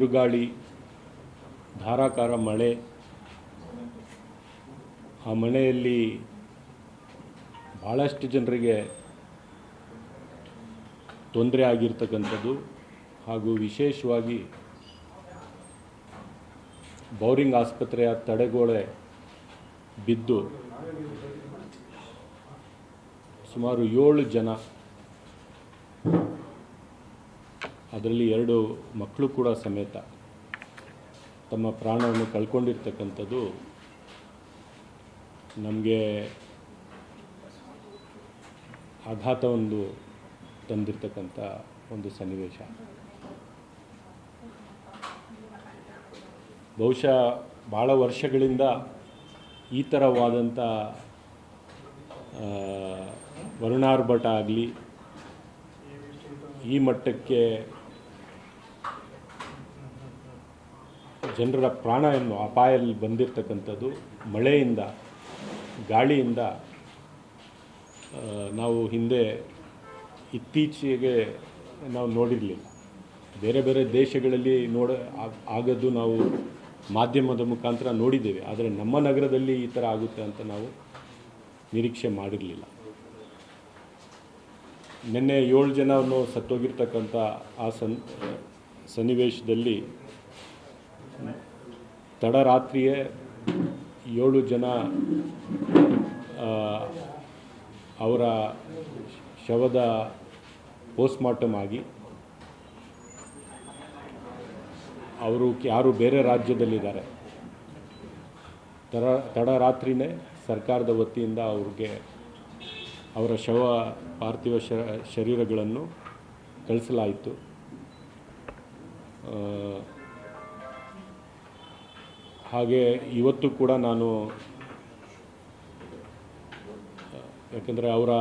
ಬಿರುಗಾಳಿ, ಧಾರಾಕಾರ ಮಳೆ, ಆ ಮಳೆಯಲ್ಲಿ ಭಾಳಷ್ಟು ಜನರಿಗೆ ತೊಂದರೆ ಆಗಿರ್ತಕ್ಕಂಥದ್ದು ಹಾಗೂ ವಿಶೇಷವಾಗಿ ಬೌರಿಂಗ್ ಆಸ್ಪತ್ರೆಯ ತಡೆಗೋಡೆ ಬಿದ್ದು ಸುಮಾರು 7 ಜನ, ಅದರಲ್ಲಿ 2 ಮಕ್ಕಳು ಕೂಡ ಸಮೇತ ತಮ್ಮ ಪ್ರಾಣವನ್ನು ಕಳ್ಕೊಂಡಿರ್ತಕ್ಕಂಥದ್ದು ನಮಗೆ ಆಘಾತವೊಂದು ತಂದಿರತಕ್ಕಂಥ ಒಂದು ಸನ್ನಿವೇಶ. ಬಹುಶಃ ಭಾಳ ವರ್ಷಗಳಿಂದ ಈ ಥರವಾದಂಥ ವರ್ಣಾರ್ಭಟ ಆಗಲಿ ಈ ಮಟ್ಟಕ್ಕೆ ಜನರ ಪ್ರಾಣವನ್ನು ಅಪಾಯದಲ್ಲಿ ಬಂದಿರತಕ್ಕಂಥದ್ದು ಮಳೆಯಿಂದ, ಗಾಳಿಯಿಂದ ನಾವು ಹಿಂದೆ ಇತ್ತೀಚೆಗೆ ನಾವು ನೋಡಿರಲಿಲ್ಲ. ಬೇರೆ ಬೇರೆ ದೇಶಗಳಲ್ಲಿ ಆಗೋದು ನಾವು ಮಾಧ್ಯಮದ ಮುಖಾಂತರ ನೋಡಿದ್ದೇವೆ. ಆದರೆ ನಮ್ಮ ನಗರದಲ್ಲಿ ಈ ಥರ ಆಗುತ್ತೆ ಅಂತ ನಾವು ನಿರೀಕ್ಷೆ ಮಾಡಿರಲಿಲ್ಲ. ನಿನ್ನೆ 7 ಜನವನ್ನು ಸತ್ತೋಗಿರ್ತಕ್ಕಂಥ ಆ ಸನ್ನಿವೇಶದಲ್ಲಿ ತಡರಾತ್ರಿಯೇ 7 ಜನ ಅವರ ಶವದ ಪೋಸ್ಟ್ಮಾರ್ಟಮ್ ಆಗಿ ಅವರು ಯಾರು ಬೇರೆ ರಾಜ್ಯದಲ್ಲಿದ್ದಾರೆ, ತಡರಾತ್ರಿನೇ ಸರ್ಕಾರದ ವತಿಯಿಂದ ಅವ್ರಿಗೆ ಅವರ ಪಾರ್ಥಿವ ಶರೀರಗಳನ್ನು ಕಳಿಸಲಾಯಿತು. ಹಾಗೆ ಇವತ್ತು ಕೂಡ ನಾನು, ಯಾಕಂದರೆ ಅವರ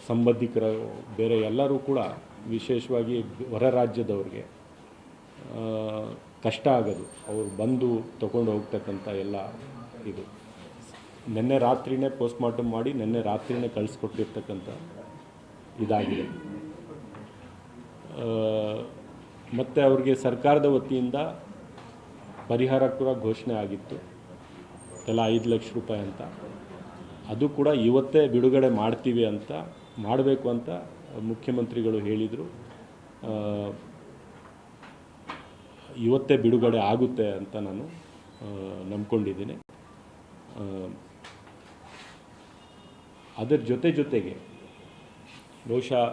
ಸಂಬಂಧಿಕರ ಬೇರೆ ಎಲ್ಲರೂ ಕೂಡ, ವಿಶೇಷವಾಗಿ ಹೊರ ರಾಜ್ಯದವ್ರಿಗೆ ಕಷ್ಟ ಆಗೋದು, ಅವರು ಬಂದು ತಗೊಂಡು ಹೋಗ್ತಕ್ಕಂಥ ಎಲ್ಲ ಇದು. ನಿನ್ನೆ ರಾತ್ರಿನೇ ಪೋಸ್ಟ್ಮಾರ್ಟಮ್ ಮಾಡಿ ನಿನ್ನೆ ರಾತ್ರಿನೇ ಕಳಿಸ್ಕೊಟ್ಟಿರ್ತಕ್ಕಂಥ ಇದಾಗಿದೆ. ಮತ್ತು ಅವ್ರಿಗೆ ಸರ್ಕಾರದ ವತಿಯಿಂದ ಪರಿಹಾರ ಕೂಡ ಘೋಷಣೆ ಆಗಿತ್ತು, ತಲಾ 5 ಲಕ್ಷ ರೂಪಾಯಿ ಅಂತ. ಅದು ಕೂಡ ಇವತ್ತೇ ಬಿಡುಗಡೆ ಮಾಡ್ತೀವಿ ಅಂತ, ಮಾಡಬೇಕು ಅಂತ ಮುಖ್ಯಮಂತ್ರಿಗಳು ಹೇಳಿದರು. ಇವತ್ತೇ ಬಿಡುಗಡೆ ಆಗುತ್ತೆ ಅಂತ ನಾನು ನಂಬ್ಕೊಂಡಿದ್ದೀನಿ. ಅದರ ಜೊತೆಗೆ ಬಹುಶಃ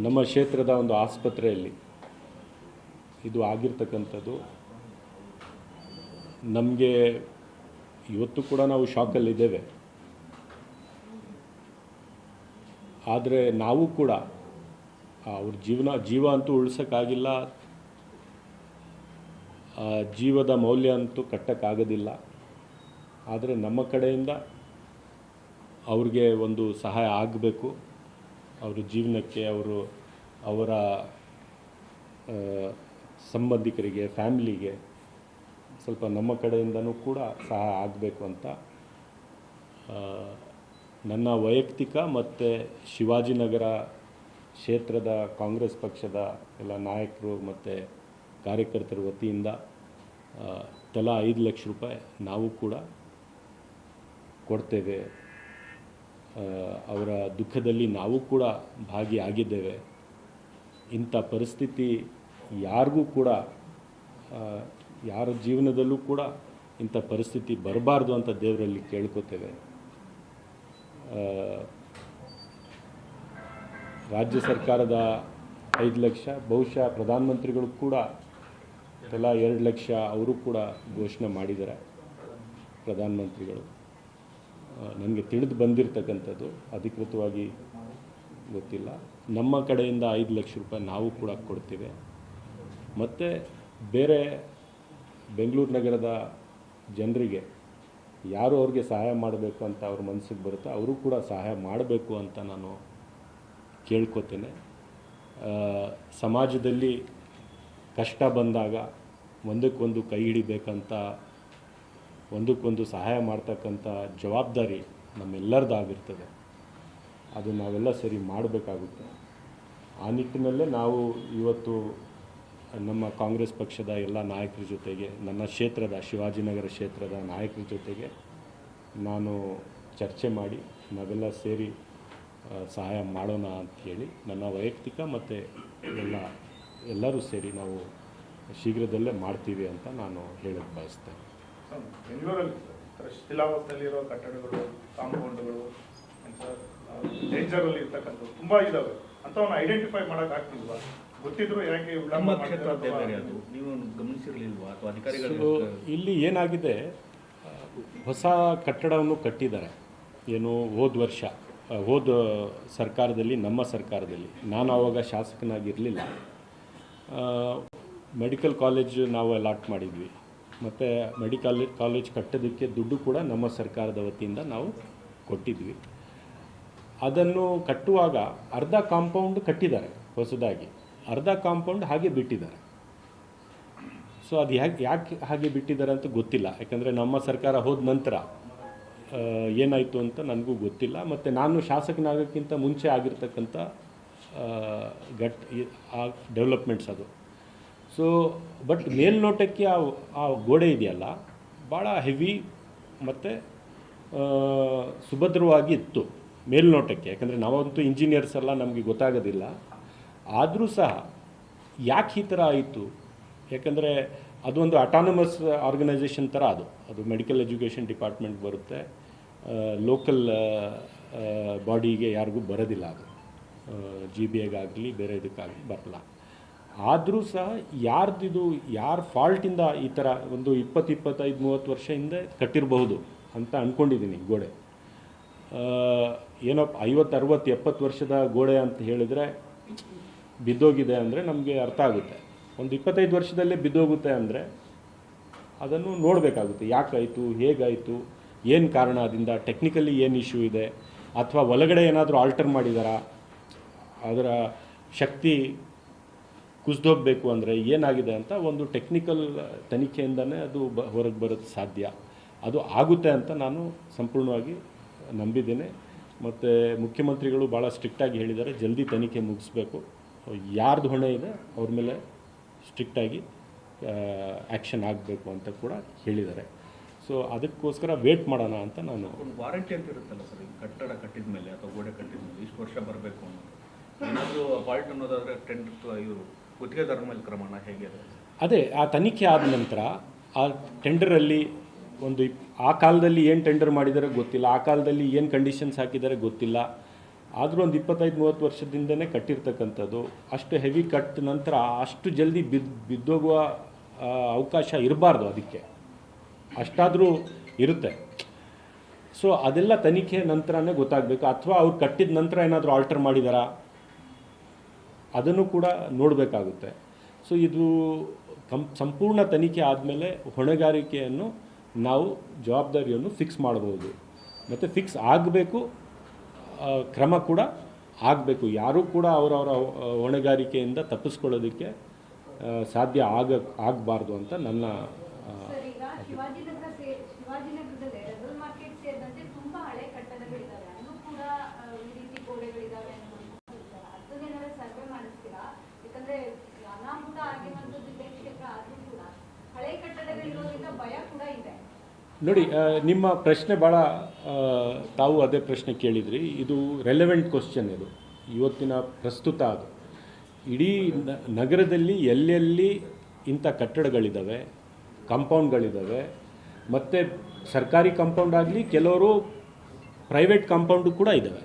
ನಮ್ಮ ಕ್ಷೇತ್ರದ ಒಂದು ಆಸ್ಪತ್ರೆಯಲ್ಲಿ ಇದು ಆಗಿರ್ತಕ್ಕಂಥದ್ದು ನಮಗೆ ಇವತ್ತು ಕೂಡ ನಾವು ಶಾಕಲ್ಲಿದ್ದೇವೆ. ಆದರೆ ನಾವು ಕೂಡ ಅವ್ರ ಜೀವ ಅಂತೂ ಉಳಿಸೋಕ್ಕಾಗಿಲ್ಲ, ಜೀವದ ಮೌಲ್ಯ ಅಂತೂ ಕಟ್ಟೋಕ್ಕಾಗೋದಿಲ್ಲ. ಆದರೆ ನಮ್ಮ ಕಡೆಯಿಂದ ಅವ್ರಿಗೆ ಒಂದು ಸಹಾಯ ಆಗಬೇಕು, ಅವ್ರ ಜೀವನಕ್ಕೆ, ಅವರ ಸಂಬಂಧಿಕರಿಗೆ, ಫ್ಯಾಮಿಲಿಗೆ ಸ್ವಲ್ಪ ನಮ್ಮ ಕಡೆಯಿಂದನೂ ಕೂಡ ಸಹಾಯ ಆಗಬೇಕು ಅಂತ ನನ್ನ ವೈಯಕ್ತಿಕ ಮತ್ತು ಶಿವಾಜಿನಗರ ಕ್ಷೇತ್ರದ ಕಾಂಗ್ರೆಸ್ ಪಕ್ಷದ ಎಲ್ಲ ನಾಯಕರು ಮತ್ತು ಕಾರ್ಯಕರ್ತರ ವತಿಯಿಂದ ತಲಾ 5 ಲಕ್ಷ ರೂಪಾಯಿ ನಾವು ಕೂಡ ಕೊಡ್ತೇವೆ. ಅವರ ದುಃಖದಲ್ಲಿ ನಾವು ಕೂಡ ಭಾಗಿಯಾಗಿದ್ದೇವೆ. ಇಂಥ ಪರಿಸ್ಥಿತಿ ಯಾರಿಗೂ ಕೂಡ, ಯಾರ ಜೀವನದಲ್ಲೂ ಕೂಡ ಇಂಥ ಪರಿಸ್ಥಿತಿ ಬರಬಾರ್ದು ಅಂತ ದೇವರಲ್ಲಿ ಕೇಳ್ಕೊತೇವೆ. ರಾಜ್ಯ ಸರ್ಕಾರದ 5 ಲಕ್ಷ, ಬಹುಶಃ ಪ್ರಧಾನಮಂತ್ರಿಗಳು ಕೂಡ ತಲಾ 2 ಲಕ್ಷ ಅವರು ಕೂಡ ಘೋಷಣೆ ಮಾಡಿದ್ದಾರೆ. ಪ್ರಧಾನಮಂತ್ರಿಗಳು ನನಗೆ ತಿಳಿದು ಬಂದಿರತಕ್ಕಂಥದ್ದು, ಅಧಿಕೃತವಾಗಿ ಗೊತ್ತಿಲ್ಲ. ನಮ್ಮ ಕಡೆಯಿಂದ 5 ಲಕ್ಷ ರೂಪಾಯಿ ನಾವು ಕೂಡ ಕೊಡ್ತೀವಿ. ಮತ್ತು ಬೇರೆ ಬೆಂಗಳೂರು ನಗರದ ಜನರಿಗೆ ಯಾರು ಅವ್ರಿಗೆ ಸಹಾಯ ಮಾಡಬೇಕು ಅಂತ ಅವ್ರ ಮನಸ್ಸಿಗೆ ಬರುತ್ತೋ ಅವರು ಕೂಡ ಸಹಾಯ ಮಾಡಬೇಕು ಅಂತ ನಾನು ಕೇಳ್ಕೊತೇನೆ. ಸಮಾಜದಲ್ಲಿ ಕಷ್ಟ ಬಂದಾಗ ಒಂದಕ್ಕೊಂದು ಕೈ ಹಿಡಿಬೇಕಂತ, ಒಂದಕ್ಕೊಂದು ಸಹಾಯ ಮಾಡ್ತಕ್ಕಂಥ ಜವಾಬ್ದಾರಿ ನಮ್ಮೆಲ್ಲರದಾಗಿರ್ತದೆ. ಅದು ನಾವೆಲ್ಲ ಸರಿ ಮಾಡಬೇಕಾಗುತ್ತೆ. ಆ ನಿಟ್ಟಿನಲ್ಲೇ ನಾವು ಇವತ್ತು ನಮ್ಮ ಕಾಂಗ್ರೆಸ್ ಪಕ್ಷದ ಎಲ್ಲ ನಾಯಕರ ಜೊತೆಗೆ, ನನ್ನ ಕ್ಷೇತ್ರದ ಶಿವಾಜಿನಗರ ಕ್ಷೇತ್ರದ ನಾಯಕರ ಜೊತೆಗೆ ನಾನು ಚರ್ಚೆ ಮಾಡಿ ನಾವೆಲ್ಲ ಸೇರಿ ಸಹಾಯ ಮಾಡೋಣ ಅಂಥೇಳಿ ನನ್ನ ವೈಯಕ್ತಿಕ ಮತ್ತು ಎಲ್ಲರೂ ಸೇರಿ ನಾವು ಶೀಘ್ರದಲ್ಲೇ ಮಾಡ್ತೀವಿ ಅಂತ ನಾನು ಹೇಳಕ್ಕೆ ಬಯಸ್ತೇನೆ. ಬೆಂಗಳೂರಲ್ಲಿ ಶಿಥಿಲಾವಸ್ಥೆಯಲ್ಲಿರೋ ಕಟ್ಟಡಗಳು, ಕಾಂಪೌಂಡ್ಗಳು, ಡೇಂಜರಲ್ಲಿ ಇರ್ತಕ್ಕಂಥದ್ದು ತುಂಬ ಇದ್ದಾವೆ. ಅಂಥವನ್ನ ಐಡೆಂಟಿಫೈ ಮಾಡೋಕ್ಕಾಗ್ತಿಲ್ವಾ? ಗೊತ್ತಿದ್ರು ಯಾಕೆ ನೀವು ಗಮನಿಸಿರಲಿಲ್ವಾ ಅಥವಾ ಅಧಿಕಾರಿಗಳು? ಇಲ್ಲಿ ಏನಾಗಿದೆ, ಹೊಸ ಕಟ್ಟಡವನ್ನು ಕಟ್ಟಿದ್ದಾರೆ. ಏನು ಹೋದ ಸರ್ಕಾರದಲ್ಲಿ, ನಮ್ಮ ಸರ್ಕಾರದಲ್ಲಿ, ನಾನು ಆವಾಗ ಶಾಸಕನಾಗಿರಲಿಲ್ಲ. ಮೆಡಿಕಲ್ ಕಾಲೇಜ್ ನಾವು ಅಲಾಟ್ ಮಾಡಿದ್ವಿ ಮತ್ತು ಮೆಡಿಕಲ್ ಕಾಲೇಜ್ ಕಟ್ಟೋದಕ್ಕೆ ದುಡ್ಡು ಕೂಡ ನಮ್ಮ ಸರ್ಕಾರದ ವತಿಯಿಂದ ನಾವು ಕೊಟ್ಟಿದ್ವಿ. ಅದನ್ನು ಕಟ್ಟುವಾಗ ಅರ್ಧ ಕಾಂಪೌಂಡ್ ಕಟ್ಟಿದ್ದಾರೆ ಹೊಸದಾಗಿ, ಅರ್ಧ ಕಾಂಪೌಂಡ್ ಹಾಗೆ ಬಿಟ್ಟಿದ್ದಾರೆ. ಸೊ ಅದು ಯಾಕೆ ಹಾಗೆ ಬಿಟ್ಟಿದ್ದಾರೆ ಅಂತ ಗೊತ್ತಿಲ್ಲ. ಯಾಕಂದರೆ ನಮ್ಮ ಸರ್ಕಾರ ಹೋದ ನಂತರ ಏನಾಯಿತು ಅಂತ ನನಗೂ ಗೊತ್ತಿಲ್ಲ. ಮತ್ತು ನಾನು ಶಾಸಕನಾಗೋಕ್ಕಿಂತ ಮುಂಚೆ ಆಗಿರ್ತಕ್ಕಂಥ ಡೆವಲಪ್ಮೆಂಟ್ಸ್ ಅದು. ಸೊ ಬಟ್ ಮೇಲ್ನೋಟಕ್ಕೆ ಆ ಗೋಡೆ ಇದೆಯಲ್ಲ ಭಾಳ ಹೆವಿ ಮತ್ತು ಸುಭದ್ರವಾಗಿ ಇತ್ತು ಮೇಲ್ನೋಟಕ್ಕೆ. ಯಾಕಂದರೆ ನಾವಂತೂ ಇಂಜಿನಿಯರ್ಸ್ ಎಲ್ಲ ನಮಗೆ ಗೊತ್ತಾಗೋದಿಲ್ಲ. ಆದರೂ ಸಹ ಯಾಕೆ ಈ ಥರ ಆಯಿತು? ಯಾಕಂದರೆ ಅದೊಂದು ಅಟಾನಮಸ್ ಆರ್ಗನೈಸೇಷನ್ ಥರ ಅದು ಮೆಡಿಕಲ್ ಎಜುಕೇಷನ್ ಡಿಪಾರ್ಟ್ಮೆಂಟ್ ಬರುತ್ತೆ, ಲೋಕಲ್ ಬಾಡಿಗೆ ಯಾರಿಗೂ ಬರೋದಿಲ್ಲ. ಅದು GBAಗಾಗಲಿ ಬೇರೆ ಇದಕ್ಕಾಗಲಿ ಬರಲ್ಲ. ಆದರೂ ಸಹ ಯಾರ ಫಾಲ್ಟಿಂದ ಈ ಥರ ಒಂದು 20-25-30 ವರ್ಷ ಹಿಂದೆ ಕಟ್ಟಿರಬಹುದು ಅಂತ ಅಂದ್ಕೊಂಡಿದ್ದೀನಿ. ಗೋಡೆ ಏನೋ 50-60-70 ವರ್ಷದ ಗೋಡೆ ಅಂತ ಹೇಳಿದರೆ ಬಿದ್ದೋಗಿದೆ ಅಂದರೆ ನಮಗೆ ಅರ್ಥ ಆಗುತ್ತೆ. ಒಂದು 25 ವರ್ಷದಲ್ಲೇ ಬಿದ್ದೋಗುತ್ತೆ ಅಂದರೆ ಅದನ್ನು ನೋಡಬೇಕಾಗುತ್ತೆ. ಯಾಕಾಯಿತು, ಹೇಗಾಯಿತು, ಏನು ಕಾರಣ, ಅದರಿಂದ ಟೆಕ್ನಿಕಲಿ ಏನು ಇಶ್ಯೂ ಇದೆ, ಅಥವಾ ಒಳಗಡೆ ಏನಾದರೂ ಆಲ್ಟರ್ ಮಾಡಿದಾರಾ, ಅದರ ಶಕ್ತಿ ಕುಸಿದೋಗಬೇಕು ಅಂದರೆ ಏನಾಗಿದೆ ಅಂತ ಒಂದು ಟೆಕ್ನಿಕಲ್ ತನಿಖೆಯಿಂದನೇ ಅದು ಹೊರಗೆ ಬರೋದು ಸಾಧ್ಯ. ಅದು ಆಗುತ್ತೆ ಅಂತ ನಾನು ಸಂಪೂರ್ಣವಾಗಿ ನಂಬಿದ್ದೇನೆ. ಮತ್ತು ಮುಖ್ಯಮಂತ್ರಿಗಳು ಭಾಳ ಸ್ಟ್ರಿಕ್ಟಾಗಿ ಹೇಳಿದ್ದಾರೆ, ಜಲ್ದಿ ತನಿಖೆ ಮುಗಿಸ್ಬೇಕು, ಯಾರ್ದು ಹೊಣೆ ಇದೆ ಅವ್ರ ಮೇಲೆ ಸ್ಟ್ರಿಕ್ಟಾಗಿ ಆ್ಯಕ್ಷನ್ ಆಗಬೇಕು ಅಂತ ಕೂಡ ಹೇಳಿದ್ದಾರೆ. ಸೊ ಅದಕ್ಕೋಸ್ಕರ ವೇಟ್ ಮಾಡೋಣ ಅಂತ ನಾನು. ವಾರಂಟಿ ಅಂತ ಇರುತ್ತಲ್ಲ ಸರ್, ಈ ಕಟ್ಟಡ ಕಟ್ಟಿದ ಮೇಲೆ ಅಥವಾ ಗೋಡೆ ಕಟ್ಟಿದ ಮೇಲೆ ಇಷ್ಟು ವರ್ಷ ಬರಬೇಕು ಅನ್ನೋದು, ಏನಾದರೂ ಫಾಲ್ಟ್ ಅನ್ನೋದಾದರೆ ಇವರು ಗುತ್ತಿಗೆದಾರರ ಮೇಲೆ ಕ್ರಮಣ ಹೇಗೆ? ಅದೇ ಆ ತನಿಖೆ ಆದ ನಂತರ ಆ ಟೆಂಡರಲ್ಲಿ ಆ ಕಾಲದಲ್ಲಿ ಏನು ಟೆಂಡರ್ ಮಾಡಿದ್ದಾರೆ ಗೊತ್ತಿಲ್ಲ, ಆ ಕಾಲದಲ್ಲಿ ಏನು ಕಂಡೀಷನ್ಸ್ ಹಾಕಿದ್ದಾರೆ ಗೊತ್ತಿಲ್ಲ. ಆದರೂ ಒಂದು 25-30 ವರ್ಷದಿಂದನೇ ಕಟ್ಟಿರ್ತಕ್ಕಂಥದ್ದು. ಅಷ್ಟು ಹೆವಿ ಕಟ್ ನಂತರ ಅಷ್ಟು ಜಲ್ದಿ ಬಿದ್ದೋಗುವ ಅವಕಾಶ ಇರಬಾರ್ದು. ಅದಕ್ಕೆ ಅಷ್ಟಾದರೂ ಇರುತ್ತೆ. ಸೊ ಅದೆಲ್ಲ ತನಿಖೆ ನಂತರನೇ ಗೊತ್ತಾಗಬೇಕು. ಅಥವಾ ಅವ್ರು ಕಟ್ಟಿದ ನಂತರ ಏನಾದರೂ ಆಲ್ಟರ್ ಮಾಡಿದಾರಾ ಅದನ್ನು ಕೂಡ ನೋಡಬೇಕಾಗುತ್ತೆ. ಸೊ ಇದು ಸಂಪೂರ್ಣ ತನಿಖೆ ಆದಮೇಲೆ ಹೊಣೆಗಾರಿಕೆಯನ್ನು ನಾವು ಜವಾಬ್ದಾರಿಯನ್ನು ಫಿಕ್ಸ್ ಮಾಡಬಹುದು. ಮತ್ತು ಫಿಕ್ಸ್ ಆಗಬೇಕು, ಕ್ರಮ ಕೂಡ ಆಗಬೇಕು. ಯಾರೂ ಕೂಡ ಅವರವರ ಹೊಣೆಗಾರಿಕೆಯಿಂದ ತಪ್ಪಿಸ್ಕೊಳ್ಳೋದಕ್ಕೆ ಸಾಧ್ಯ ಆಗಬಾರ್ದು ಅಂತ ನನ್ನ. ಶಿವಾಜಿನಗರದಲ್ಲಿ ರೆಬಲ್ ಮಾರ್ಕೆಟ್ ಸೇರಿದಂತೆ ತುಂಬಾ ಹಳೆ ಕಟ್ಟಡಗಳಿದ್ದಾವೆ, ಅಲ್ಲೂ ಕೂಡ ಈ ರೀತಿ ಗೋಡೆಗಳಿದ್ದಾವೆ ಅದನ್ನೇನಾದ್ರೆ ಸರ್ವೆ ಮಾಡಿಸ್ತೀರಾ? ಯಾಕಂದ್ರೆ ಅನಾಹುತ ಆಗಿರುವಂಥದ್ದು ಇದೇ ಕ್ಷೇತ್ರ ಆದ್ರೂ ಕೂಡ ಹಳೆ ಕಟ್ಟಡಗಳಿರೋದ್ರಿಂದ ಭಯ ಕೂಡ ಇದೆ. ನೋಡಿ, ನಿಮ್ಮ ಪ್ರಶ್ನೆ ಭಾಳ ತಾವು ಅದೇ ಪ್ರಶ್ನೆ ಕೇಳಿದ್ರಿ. ಇದು ರೆಲೆವೆಂಟ್ ಕ್ವಶನ್. ಇದು ಇವತ್ತಿನ ಪ್ರಸ್ತುತ. ಅದು ಇಡೀ ನಗರದಲ್ಲಿ ಎಲ್ಲೆಲ್ಲಿ ಇಂಥ ಕಟ್ಟಡಗಳಿದ್ದಾವೆ, ಕಾಂಪೌಂಡ್ಗಳಿದ್ದಾವೆ, ಮತ್ತು ಸರ್ಕಾರಿ ಕಾಂಪೌಂಡ್ ಆಗಲಿ, ಕೆಲವರು ಪ್ರೈವೇಟ್ ಕಾಂಪೌಂಡು ಕೂಡ ಇದ್ದಾವೆ.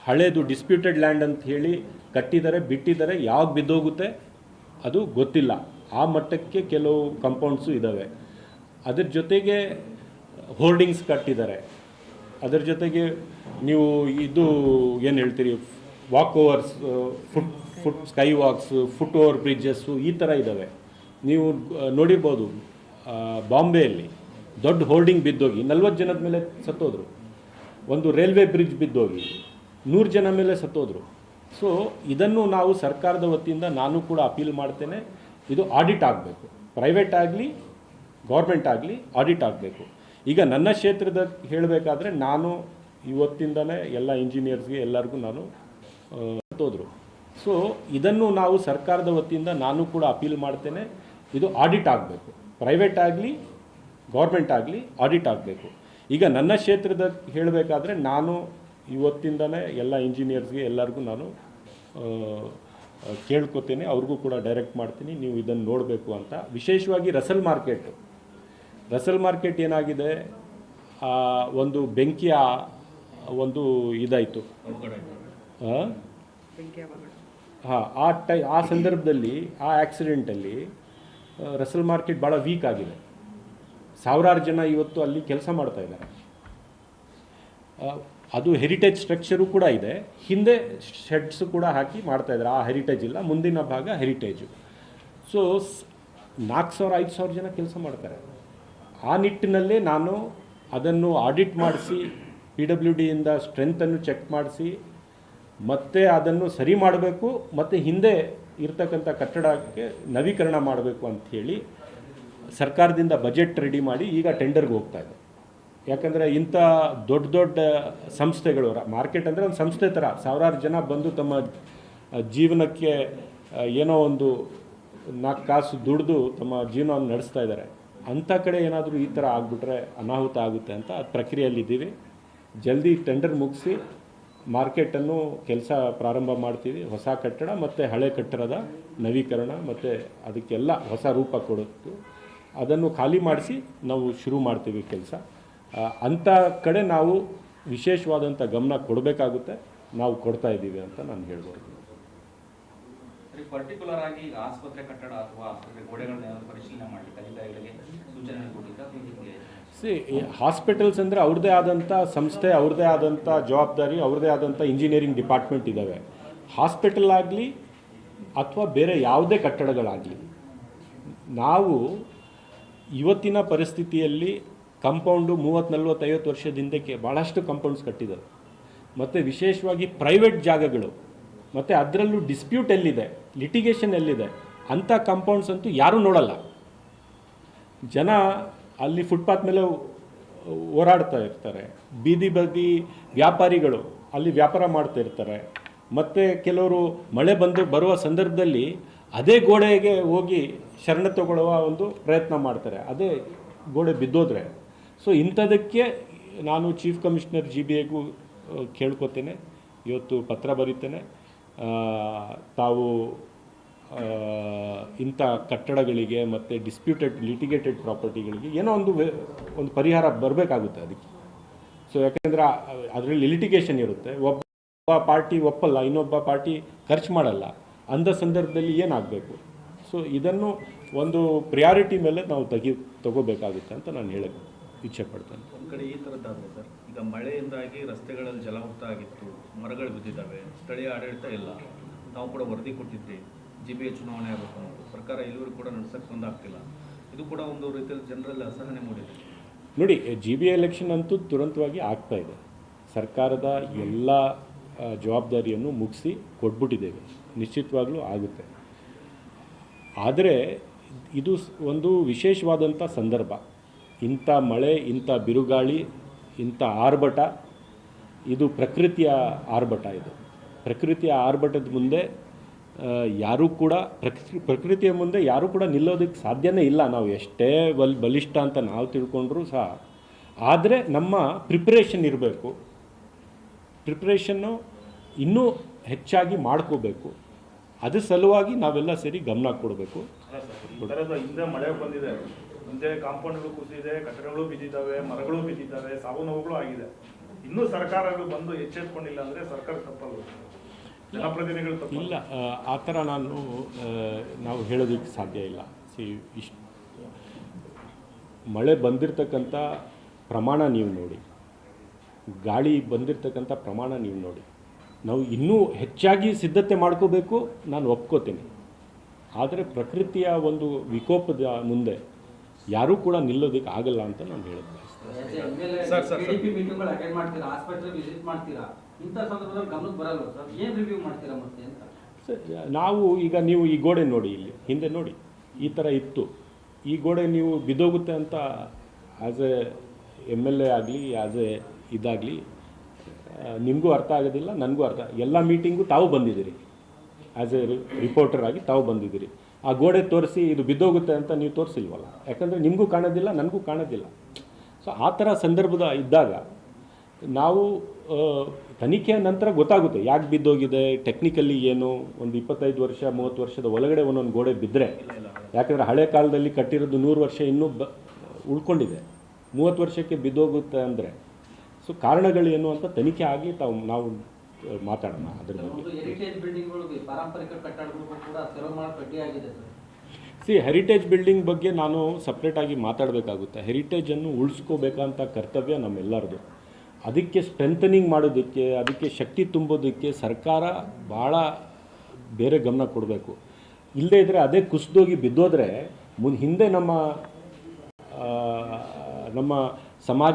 ಹಳೇದು ಡಿಸ್ಪ್ಯೂಟೆಡ್ ಲ್ಯಾಂಡ್ ಅಂತ ಹೇಳಿ ಕಟ್ಟಿದ್ದಾರೆ, ಬಿಟ್ಟಿದ್ದಾರೆ, ಯಾವಾಗ ಬಿದ್ದೋಗುತ್ತೆ ಅದು ಗೊತ್ತಿಲ್ಲ. ಆ ಮಟ್ಟಕ್ಕೆ ಕೆಲವು ಕಾಂಪೌಂಡ್ಸು ಇದ್ದಾವೆ. ಅದರ ಜೊತೆಗೆ ಹೋರ್ಡಿಂಗ್ಸ್ ಕಟ್ಟಿದ್ದಾರೆ. ಅದರ ಜೊತೆಗೆ ನೀವು ಇದು ಏನು ಹೇಳ್ತೀರಿ, walk overs, sky walks, foot over bridges ಈ ಥರ ಇದ್ದಾವೆ. ನೀವು ನೋಡಿರ್ಬೋದು, ಬಾಂಬೆಯಲ್ಲಿ ದೊಡ್ಡ ಹೋರ್ಡಿಂಗ್ ಬಿದ್ದೋಗಿ 40 ಜನದ ಮೇಲೆ ಸತ್ತೋದ್ರು. ಒಂದು ರೈಲ್ವೆ ಬ್ರಿಡ್ಜ್ ಬಿದ್ದೋಗಿ 100 ಜನ ಮೇಲೆ ಸತ್ತೋದ್ರು. ಸೊ ಇದನ್ನು ನಾವು ಸರ್ಕಾರದ ವತಿಯಿಂದ ನಾನು ಕೂಡ ಅಪೀಲ್ ಮಾಡ್ತೇನೆ, ಇದು ಆಡಿಟ್ ಆಗಬೇಕು. ಪ್ರೈವೇಟ್ ಆಗಲಿ ಗೌರ್ಮೆಂಟ್ ಆಗಲಿ ಆಡಿಟ್ ಆಗಬೇಕು. ಈಗ ನನ್ನ ಕ್ಷೇತ್ರದ ಹೇಳಬೇಕಾದ್ರೆ ನಾನು ಇವತ್ತಿಂದಲೇ ಎಲ್ಲ ಇಂಜಿನಿಯರ್ಸ್ಗೆ ಎಲ್ಲರಿಗೂ ನಾನು ಸತ್ತೋದ್ರು. ಸೊ ಇದನ್ನು ನಾವು ಸರ್ಕಾರದ ವತಿಯಿಂದ ನಾನು ಕೂಡ ಅಪೀಲ್ ಮಾಡ್ತೇನೆ, ಇದು ಆಡಿಟ್ ಆಗಬೇಕು, ಪ್ರೈವೇಟ್ ಆಗಲಿ ಗೌರ್ಮೆಂಟ್ ಆಗಲಿ ಆಡಿಟ್ ಆಗಬೇಕು. ಈಗ ನನ್ನ ಕ್ಷೇತ್ರದ ಹೇಳಬೇಕಾದ್ರೆ ನಾನು ಇವತ್ತಿಂದನೇ ಎಲ್ಲ ಇಂಜಿನಿಯರ್ಸ್ಗೆ ಎಲ್ಲರಿಗೂ ನಾನು ಕೇಳ್ಕೊತೀನಿ, ಅವ್ರಿಗೂ ಕೂಡ ಡೈರೆಕ್ಟ್ ಮಾಡ್ತೀನಿ, ನೀವು ಇದನ್ನು ನೋಡಬೇಕು ಅಂತ. ವಿಶೇಷವಾಗಿ ರಸಲ್ ಮಾರ್ಕೆಟ್ ಏನಾಗಿದೆ, ಒಂದು ಬೆಂಕಿಯ ಒಂದು ಇದಾಯಿತು, ಹಾಂ, ಆ ಸಂದರ್ಭದಲ್ಲಿ ಆ ಆಕ್ಸಿಡೆಂಟಲ್ಲಿ ರಸಲ್ ಮಾರ್ಕೆಟ್ ಭಾಳ ವೀಕ್ ಆಗಿದೆ. ಸಾವಿರಾರು ಜನ ಇವತ್ತು ಅಲ್ಲಿ ಕೆಲಸ ಮಾಡ್ತಾಯಿದ್ದಾರೆ. ಅದು ಹೆರಿಟೇಜ್ ಸ್ಟ್ರಕ್ಚರು ಕೂಡ ಇದೆ, ಹಿಂದೆ ಶೆಡ್ಸು ಕೂಡ ಹಾಕಿ ಮಾಡ್ತಾಯಿದ್ದಾರೆ. ಆ ಹೆರಿಟೇಜ್ ಇಲ್ಲ, ಮುಂದಿನ ಭಾಗ ಹೆರಿಟೇಜು. ಸೊ 4,000-5,000 ಜನ ಕೆಲಸ ಮಾಡ್ತಾರೆ. ಆ ನಿಟ್ಟಿನಲ್ಲೇ ನಾನು ಅದನ್ನು ಆಡಿಟ್ ಮಾಡಿಸಿ PWDಯಿಂದ ಸ್ಟ್ರೆಂತನ್ನು ಚೆಕ್ ಮಾಡಿಸಿ ಮತ್ತೆ ಅದನ್ನು ಸರಿ ಮಾಡಬೇಕು, ಮತ್ತು ಹಿಂದೆ ಇರ್ತಕ್ಕಂಥ ಕಟ್ಟಡಕ್ಕೆ ನವೀಕರಣ ಮಾಡಬೇಕು ಅಂಥೇಳಿ ಸರ್ಕಾರದಿಂದ ಬಜೆಟ್ ರೆಡಿ ಮಾಡಿ ಈಗ ಟೆಂಡರ್ಗೆ ಹೋಗ್ತಾ ಇದೆ. ಯಾಕಂದರೆ ಇಂಥ ದೊಡ್ಡ ಸಂಸ್ಥೆಗಳು, ಮಾರ್ಕೆಟ್ ಅಂದರೆ ಒಂದು ಸಂಸ್ಥೆ ಥರ, ಸಾವಿರಾರು ಜನ ಬಂದು ತಮ್ಮ ಜೀವನಕ್ಕೆ ಏನೋ ಒಂದು 4 ಕಾಸು ದುಡಿದು ತಮ್ಮ ಜೀವನವನ್ನು ನಡೆಸ್ತಾ ಇದ್ದಾರೆ. ಅಂಥ ಕಡೆ ಏನಾದರೂ ಈ ಥರ ಆಗಿಬಿಟ್ರೆ ಅನಾಹುತ ಆಗುತ್ತೆ ಅಂತ ಪ್ರಕ್ರಿಯೆಯಲ್ಲಿದ್ದೀವಿ. ಜಲ್ದಿ ಟೆಂಡರ್ ಮುಗಿಸಿ ಮಾರ್ಕೆಟನ್ನು ಕೆಲಸ ಪ್ರಾರಂಭ ಮಾಡ್ತೀವಿ. ಹೊಸ ಕಟ್ಟಡ ಮತ್ತು ಹಳೆ ಕಟ್ಟಡದ ನವೀಕರಣ ಮತ್ತು ಅದಕ್ಕೆಲ್ಲ ಹೊಸ ರೂಪ ಕೊಡೋದು, ಅದನ್ನು ಖಾಲಿ ಮಾಡಿಸಿ ನಾವು ಶುರು ಮಾಡ್ತೀವಿ ಕೆಲಸ. ಅಂಥ ಕಡೆ ನಾವು ವಿಶೇಷವಾದಂಥ ಗಮನ ಕೊಡಬೇಕಾಗುತ್ತೆ, ನಾವು ಕೊಡ್ತಾ ಇದ್ದೀವಿ ಅಂತ ನಾನು ಹೇಳ್ಬೋದು. ಪರ್ಟಿಕ್ಯುಲರ್ ಆಗಿ ಈಗ ಆಸ್ಪತ್ರೆ ಕಟ್ಟಡ ಅಥವಾ ಆಸ್ಪತ್ರೆ ಗೋಡೆಗಳನ್ನ ಪರಿಶೀಲನೆ ಮಾಡಲಿಕ್ಕೆ ಅಧಿಕಾರಿಗಳಿಗೆ ಸೂಚನೆ ಕೊಟ್ಟಿದ್ದ. ಹಾಸ್ಪಿಟಲ್ಸ್ ಅಂದರೆ ಅವ್ರದ್ದೇ ಆದಂಥ ಸಂಸ್ಥೆ, ಅವ್ರದ್ದೇ ಆದಂಥ ಜವಾಬ್ದಾರಿ, ಅವ್ರದ್ದೇ ಆದಂಥ ಇಂಜಿನಿಯರಿಂಗ್ ಡಿಪಾರ್ಟ್ಮೆಂಟ್ ಇದ್ದಾವೆ. ಹಾಸ್ಪಿಟಲ್ ಆಗಲಿ ಅಥವಾ ಬೇರೆ ಯಾವುದೇ ಕಟ್ಟಡಗಳಾಗಲಿ, ನಾವು ಇವತ್ತಿನ ಪರಿಸ್ಥಿತಿಯಲ್ಲಿ ಕಂಪೌಂಡು 30-40-50 ವರ್ಷದ ಹಿಂದಕ್ಕೆ ಭಾಳಷ್ಟು ಕಂಪೌಂಡ್ಸ್ ಕಟ್ಟಿದ್ದಾರೆ. ಮತ್ತು ವಿಶೇಷವಾಗಿ ಪ್ರೈವೇಟ್ ಜಾಗಗಳು, ಮತ್ತು ಅದರಲ್ಲೂ ಡಿಸ್ಪ್ಯೂಟ್ ಎಲ್ಲಿದೆ, ಲಿಟಿಗೇಷನ್ ಎಲ್ಲಿದೆ, ಅಂಥ ಕಂಪೌಂಡ್ಸ್ ಅಂತೂ ಯಾರೂ ನೋಡಲ್ಲ. ಜನ ಅಲ್ಲಿ ಫುಟ್ಪಾತ್ ಮೇಲೆ ಓಡಾಡ್ತಾ ಇರ್ತಾರೆ. ಬೀದಿ ವ್ಯಾಪಾರಿಗಳು ಅಲ್ಲಿ ವ್ಯಾಪಾರ ಮಾಡ್ತಾ ಇರ್ತಾರೆ. ಮತ್ತು ಕೆಲವರು ಮಳೆ ಬರುವ ಸಂದರ್ಭದಲ್ಲಿ ಅದೇ ಗೋಡೆಗೆ ಹೋಗಿ ಶರಣ ತಗೊಳ್ಳುವ ಒಂದು ಪ್ರಯತ್ನ ಮಾಡ್ತಾರೆ, ಅದೇ ಗೋಡೆ ಬಿದ್ದೋದ್ರೆ. ಸೊ ಇಂಥದಕ್ಕೆ ನಾನು ಚೀಫ್ ಕಮಿಷನರ್ GBAಗೂ ಕೇಳ್ಕೊತೇನೆ, ಇವತ್ತು ಪತ್ರ ಬರೀತೇನೆ. ತಾವು ಇಂಥ ಕಟ್ಟಡಗಳಿಗೆ ಮತ್ತು ಲಿಟಿಗೇಟೆಡ್ ಪ್ರಾಪರ್ಟಿಗಳಿಗೆ ಏನೋ ಒಂದು ಪರಿಹಾರ ಬರಬೇಕಾಗುತ್ತೆ ಅದಕ್ಕೆ. ಸೊ ಯಾಕೆಂದರೆ ಅದರಲ್ಲಿ ಲಿಟಿಗೇಷನ್ ಇರುತ್ತೆ, ಒಬ್ಬ ಪಾರ್ಟಿ ಒಪ್ಪಲ್ಲ, ಇನ್ನೊಬ್ಬ ಪಾರ್ಟಿ ಖರ್ಚು ಮಾಡಲ್ಲ, ಅಂಥ ಸಂದರ್ಭದಲ್ಲಿ ಏನಾಗಬೇಕು. ಸೊ ಇದನ್ನು ಒಂದು ಪ್ರಿಯಾರಿಟಿ ಮೇಲೆ ನಾವು ತಗೋಬೇಕಾಗುತ್ತೆ ಅಂತ ನಾನು ಹೇಳಕ್ಕೆ ಇಚ್ಛೆ ಪಡ್ತೇನೆ. ಒಂದು ಕಡೆ ಈ ಥರದ್ದಾದರೆ ಸರ್, ಈಗ ಮಳೆಯಿಂದಾಗಿ ರಸ್ತೆಗಳಲ್ಲಿ ಜಲಾವೃತ ಆಗಿತ್ತು, ಮರಗಳು ಬಿದ್ದಿದ್ದಾವೆ, ಸ್ಥಳೀಯ ಆಡಳಿತ ಇಲ್ಲ. ನಾವು ಕೂಡ ವರದಿ ಕೊಟ್ಟಿದ್ವಿ, GBA ಚುನಾವಣೆ ಆಗಬೇಕು ಅನ್ನೋದು, ಸರ್ಕಾರ ಇಲ್ಲಿವರೆಗೂ ಕೂಡ ನಡೆಸೋಕ್ಕೆ ಮುಂದಾಗ್ತಿಲ್ಲ. ಇದು ಕೂಡ ಒಂದು ರೀತಿಯಲ್ಲಿ ಜನರಲ್ಲಿ ಅಸಹನೆ ಮೂಡಿದೆ. ನೋಡಿ, GBA ಎಲೆಕ್ಷನ್ ಅಂತೂ ತುರಂತವಾಗಿ ಆಗ್ತಾ ಇದೆ. ಸರ್ಕಾರದ ಎಲ್ಲ ಜವಾಬ್ದಾರಿಯನ್ನು ಮುಗಿಸಿ ಕೊಟ್ಬಿಟ್ಟಿದ್ದೇವೆ, ನಿಶ್ಚಿತವಾಗ್ಲೂ ಆಗುತ್ತೆ. ಆದರೆ ಇದು ಒಂದು ವಿಶೇಷವಾದಂಥ ಸಂದರ್ಭ. ಇಂಥ ಮಳೆ, ಇಂಥ ಬಿರುಗಾಳಿ, ಇಂಥ ಆರ್ಭಟ, ಇದು ಪ್ರಕೃತಿಯ ಆರ್ಭಟ. ಇದು ಪ್ರಕೃತಿಯ ಆರ್ಭಟದ ಮುಂದೆ ಯಾರೂ ಕೂಡ ಪ್ರಕೃತಿಯ ಮುಂದೆ ಯಾರೂ ಕೂಡ ನಿಲ್ಲೋದಕ್ಕೆ ಸಾಧ್ಯನೇ ಇಲ್ಲ. ನಾವು ಎಷ್ಟೇ ಬಲಿಷ್ಠ ಅಂತ ನಾವು ತಿಳ್ಕೊಂಡ್ರೂ ಸಹ. ಆದರೆ ನಮ್ಮ ಪ್ರಿಪ್ರೇಷನ್ ಇರಬೇಕು, ಪ್ರಿಪ್ರೇಷನ್ನು ಇನ್ನೂ ಹೆಚ್ಚಾಗಿ ಮಾಡ್ಕೋಬೇಕು. ಅದ್ರ ಸಲುವಾಗಿ ನಾವೆಲ್ಲ ಸೇರಿ ಗಮನ ಕೊಡಬೇಕು. ಈ ಥರದ ಹಿಂದೆ ಮಳೆ ಬಂದಿದೆ, ಹಿಂದೆ ಕಾಂಪೌಂಡ್ಗಳು ಕುಸಿದಿದೆ, ಕಟ್ಟಡಗಳು ಬಿದ್ದಿದ್ದಾವೆ, ಮರಗಳು ಬಿದ್ದಿದ್ದಾವೆ, ಸಾವು ನೋವುಗಳು ಆಗಿದೆ. ಇನ್ನೂ ಸರ್ಕಾರಗಳು ಬಂದು ಎಚ್ಚೆತ್ಕೊಂಡಿಲ್ಲ ಅಂದರೆ ಸರ್ಕಾರ ತಪ್ಪಲ್ಲ, ಜನಪ್ರತಿನಿಧಿಗಳು ತಪ್ಪಲ್ಲ. ಇಲ್ಲ, ಆ ಥರ ನಾವು ಹೇಳೋದಕ್ಕೆ ಸಾಧ್ಯ ಇಲ್ಲ. ಇಷ್ಟು ಮಳೆ ಬಂದಿರತಕ್ಕಂಥ ಪ್ರಮಾಣ ನೀವು ನೋಡಿ, ಗಾಳಿ ಬಂದಿರತಕ್ಕಂಥ ಪ್ರಮಾಣ ನೀವು ನೋಡಿ. ನಾವು ಇನ್ನೂ ಹೆಚ್ಚಾಗಿ ಸಿದ್ಧತೆ ಮಾಡ್ಕೋಬೇಕು, ನಾನು ಒಪ್ಕೋತೀನಿ. ಆದರೆ ಪ್ರಕೃತಿಯ ಒಂದು ವಿಕೋಪದ ಮುಂದೆ ಯಾರೂ ಕೂಡ ನಿಲ್ಲೋದಕ್ಕೆ ಆಗಲ್ಲ ಅಂತ ನಾನು ಹೇಳೋದು ನಾವು ಈಗ ನೀವು ಈ ಗೋಡೆ ನೋಡಿ, ಇಲ್ಲಿ ಹಿಂದೆ ನೋಡಿ, ಈ ಥರ ಇತ್ತು. ಈ ಗೋಡೆ ನೀವು ಬಿದ್ದೋಗುತ್ತೆ ಅಂತ ಆ್ಯಸ್ ಎ MLA ಆಗಲಿ, ಆ್ಯಸ್ ಎ ಇದಾಗಲಿ ನಿಮಗೂ ಅರ್ಥ ಆಗೋದಿಲ್ಲ, ನನಗೂ ಎಲ್ಲ ಮೀಟಿಂಗು ತಾವು ಬಂದಿದ್ದೀರಿ. ಆ್ಯಸ್ ಎ ರಿಪೋರ್ಟರ್ ಆಗಿ ತಾವು ಬಂದಿದ್ದೀರಿ. ಆ ಗೋಡೆ ತೋರಿಸಿ ಇದು ಬಿದ್ದೋಗುತ್ತೆ ಅಂತ ನೀವು ತೋರಿಸಿಲ್ವಲ್ಲ, ಯಾಕಂದರೆ ನಿಮಗೂ ಕಾಣೋದಿಲ್ಲ, ನನಗೂ ಕಾಣೋದಿಲ್ಲ. ಸೊ ಆ ಥರ ಸಂದರ್ಭದ ಇದ್ದಾಗ ನಾವು ತನಿಖೆಯ ನಂತರ ಗೊತ್ತಾಗುತ್ತೆ ಯಾಕೆ ಬಿದ್ದೋಗಿದೆ, ಟೆಕ್ನಿಕಲಿ ಏನು. ಒಂದು 25 ವರ್ಷ 30 ವರ್ಷದ ಒಳಗಡೆ ಒಂದೊಂದು ಗೋಡೆ ಬಿದ್ದರೆ, ಯಾಕಂದರೆ ಹಳೆ ಕಾಲದಲ್ಲಿ ಕಟ್ಟಿರೋದು 100 ವರ್ಷ ಇನ್ನೂ ಉಳ್ಕೊಂಡಿದೆ, 30 ವರ್ಷಕ್ಕೆ ಬಿದ್ದೋಗುತ್ತೆ ಅಂದರೆ ಸೊ ಕಾರಣಗಳೇನು ಅಂತ ತನಿಖೆ ಆಗಿ ನಾವು ಮಾತಾಡೋಣ ಅದ್ರ ಬಗ್ಗೆ. ಹೆರಿಟೇಜ್ ಬಿಲ್ಡಿಂಗ್ಗಳು ಪಾರಂಪರಿಕ ಕಟ್ಟಡಗಳು ಕೂಡ ತೆರವು ಮಾಡಿ ಕಡ್ಡಿಯಾಗಿದೆ ಸರ್. ಹೆರಿಟೇಜ್ ಬಿಲ್ಡಿಂಗ್ ಬಗ್ಗೆ ನಾನು ಸಪ್ರೇಟಾಗಿ ಮಾತಾಡಬೇಕಾಗುತ್ತೆ. ಹೆರಿಟೇಜನ್ನು ಉಳಿಸ್ಕೋಬೇಕಂತ ಕರ್ತವ್ಯ ನಮ್ಮೆಲ್ಲರದು. ಅದಕ್ಕೆ ಸ್ಟ್ರೆಂಥನಿಂಗ್ ಮಾಡೋದಕ್ಕೆ, ಅದಕ್ಕೆ ಶಕ್ತಿ ತುಂಬೋದಕ್ಕೆ ಸರ್ಕಾರ ಭಾಳ ಬೇರೆ ಗಮನ ಕೊಡಬೇಕು. ಇಲ್ಲದೇ ಇದ್ದರೆ ಅದೇ ಕುಸಿದೋಗಿ ಬಿದ್ದೋದ್ರೆ ಹಿಂದೆ ನಮ್ಮ ಸಮಾಜ